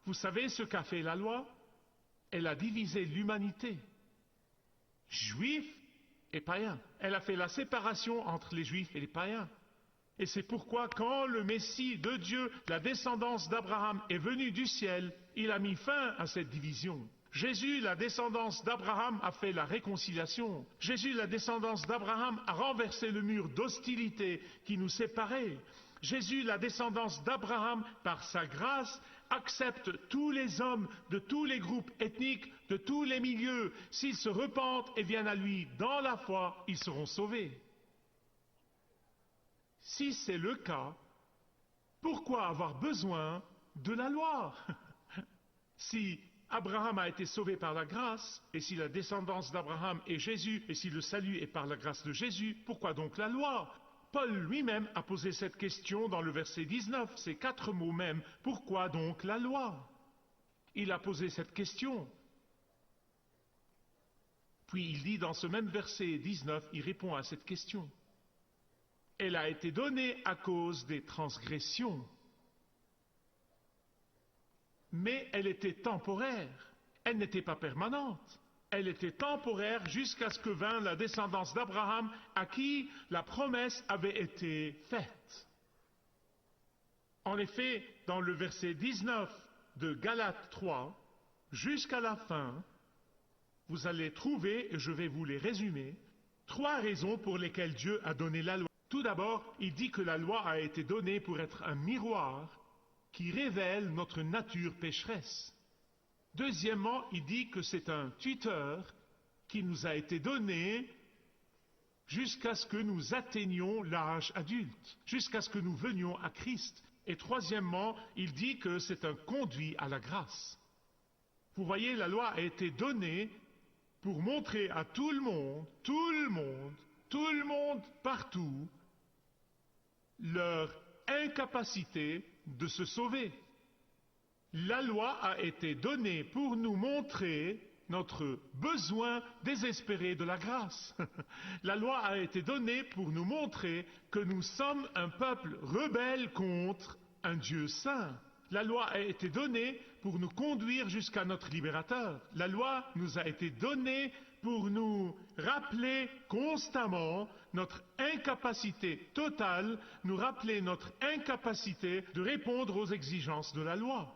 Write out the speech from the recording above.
Vous savez ce qu'a fait la loi? Elle a divisé l'humanité, juifs et païens. Elle a fait la séparation entre les juifs et les païens. Et c'est pourquoi quand le Messie de Dieu, la descendance d'Abraham, est venu du ciel, il a mis fin à cette division. Jésus, la descendance d'Abraham, a fait la réconciliation. Jésus, la descendance d'Abraham, a renversé le mur d'hostilité qui nous séparait. Jésus, la descendance d'Abraham, par sa grâce, accepte tous les hommes de tous les groupes ethniques, de tous les milieux. S'ils se repentent et viennent à lui dans la foi, ils seront sauvés. Si c'est le cas, pourquoi avoir besoin de la loi? Si Abraham a été sauvé par la grâce, et si la descendance d'Abraham est Jésus, et si le salut est par la grâce de Jésus, pourquoi donc la loi? Paul lui-même a posé cette question dans le verset 19, ces 4 mots même. Pourquoi donc la loi? Il a posé cette question. Puis il dit dans ce même verset 19, il répond à cette question. Elle a été donnée à cause des transgressions. Mais elle était temporaire. Elle n'était pas permanente. Elle était temporaire jusqu'à ce que vint la descendance d'Abraham à qui la promesse avait été faite. En effet, dans le verset 19 de Galates 3, jusqu'à la fin, vous allez trouver, et je vais vous les résumer, 3 raisons pour lesquelles Dieu a donné la loi. Tout d'abord, il dit que la loi a été donnée pour être un miroir qui révèle notre nature pécheresse. Deuxièmement, il dit que c'est un tuteur qui nous a été donné jusqu'à ce que nous atteignions l'âge adulte, jusqu'à ce que nous venions à Christ. Et troisièmement, il dit que c'est un conduit à la grâce. Vous voyez, la loi a été donnée pour montrer à tout le monde, partout, leur incapacité de se sauver. La loi a été donnée pour nous montrer notre besoin désespéré de la grâce. La loi a été donnée pour nous montrer que nous sommes un peuple rebelle contre un Dieu saint. La loi a été donnée pour nous conduire jusqu'à notre libérateur. La loi nous a été donnée pour nous rappeler constamment notre incapacité totale, nous rappeler notre incapacité de répondre aux exigences de la loi.